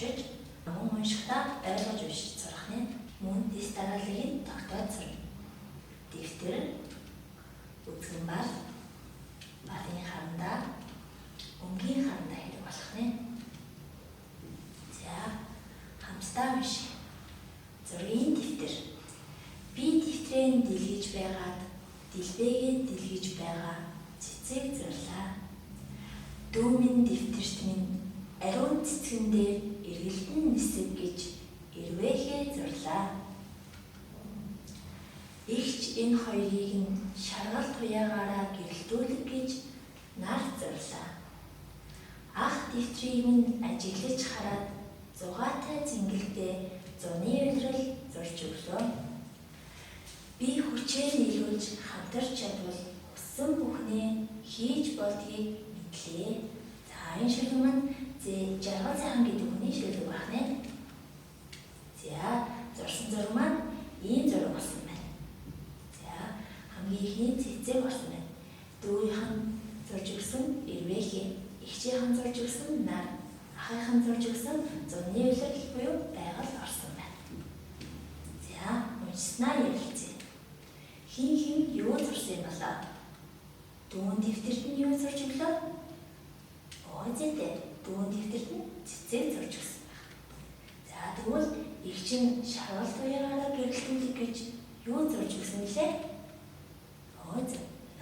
уншиж, мөн уншихдаа ойлгож уншиж сурах нь мөн дэс дарааллыг тогтоож сурна. Дэвтэр, үзгэн бар, балын харандаа, өнгийн харандаа хэрэг болох нь. За, хамтдаа уншия. Зургийн дэвтэр. Би дэвтрээ дэлгэж байгаад дэлбэгээ дэлгэж байгаа цэцэг зурлаа. Дүү минь дэвтэрт минь ариун цэцгэн дээр эргэлтэн нисэг гэж эрвээхээ зурлаа. Игч энэ хоёрыг нь шаргал туяагаараа гэрэлтүүлэг гэж нар зурлаа. Ах дэвтрийг минь ажиглаж хараад зугаатай цэнгэлдээ зуны улирал зурж өглөө. Би хүчээ нийлүүлж хамтарч чадвал хүссэн бүхнээ хийж болдгийг мэдлээ. За энэ шүлэг маань жаргал сайхан гэдэг хүний шүлэг байна. За зурсан зураг маань ийм зураг болсон байна. За хамгийн ихний цэцэг болсон байна. Дүүийнхэн зурж өгсөн эрвээхээ, эгчийнхэн зурж өгсөн нар, ахыйхэн зурж өгсөн зуны улирал буюу байгаль орсон байна. За уншснаа ярилцъя. Хин юу зурсан юм болоо? Дүүн дэвтэрт нь юу зурж өглөө? Зэтэй дүүн дэвтэрт нь цэцэг зурж өгсөн байна. За тэгвэл эгч нь шаргал туяагаараа гэрэлтүүлэг гэж юу зурж өгсөн нэлээ?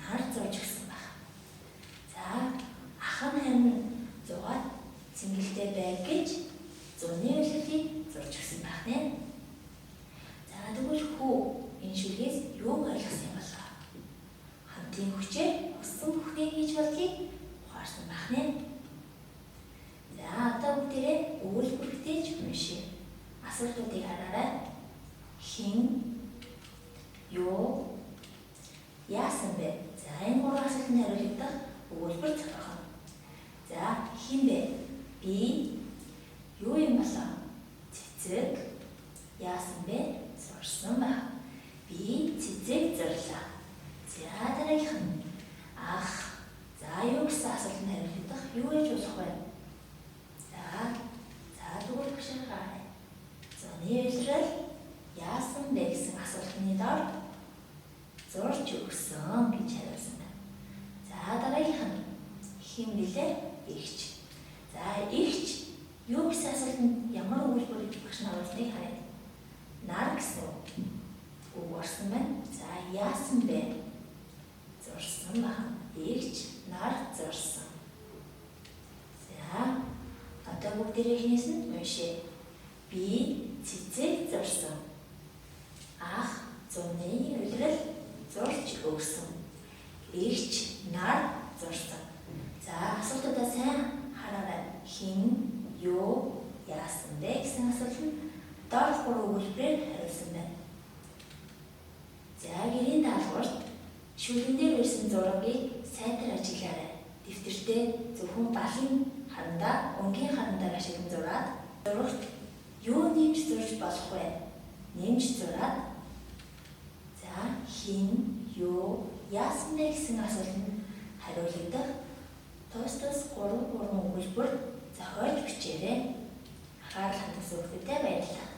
Нар зурж өгсөн байна. За ах нь харин зугаад цэнгэлдээ байг гэж зуны улиралыг зурж өгсөн байна. За тэгвэл хүү энэ шүлгээс юу ойлгосон юм болоо? Хамтын хүчээр хүссэн бүхнээ хийж болдгийг ухаарсан байна. За одоо бүгдээрээ өгүүлбэр бүтээж уншия. Асуултуудыг хараарай. Хин, юу, яасан бэ? За энэ гурван асуултанд хариулагдах өгүүлбэр зохиогоо. За хин бэ? Би, юу юм болоо? Цэцэг, яасан бэ? Зурсан байна. Би цэцэг зурлаа. За дараагийнх нь ах. За юу гэсэн асуултанд хариулагдах юу гэж болох вэ? За тэгвэл багшаа гараа. Зуны улирал яасан бэ гэсэн асуултны дор зурж өгсөн гэж хариулсан байна. За дараагийнх нь хин гэлээ? Игч. За игч юу гэсэн асуултанд ямар өгүүлбэр багш наруулсныг харъя. Нар гэсэн үг орсон байна. За яасан бэ? Зурсан байна. Игч нар зурсан. За одоо бүгдээрээ эхнээс нь уншия. Би цэцэг зурсан. Ах зуны улирал зурж өгсөн. Игч нар зурсан. За асуултуудаа сайн хараарай. Хин, юу, яасан бэ гэсэн асуулт нь доор гурван өгүүлбэрээр хариулсан байна. За гэрийн даалгаварт шүлгэн дээр ирсэн зургийг сайтар ажиглаарай. Дэвтэртээ зөвхөн балын харандаа, өнгийн харандааг ашиглан зураад зурагт юу нэмж зурж болох вэ? Нэмж зураад за хин, юу, яасан бэ гэсэн асуултанд хариулагдах тус 3 өгүүлбэр зохиож бичээрэй. Анхаарал хандсан хүүхдүүдэд баярлалаа.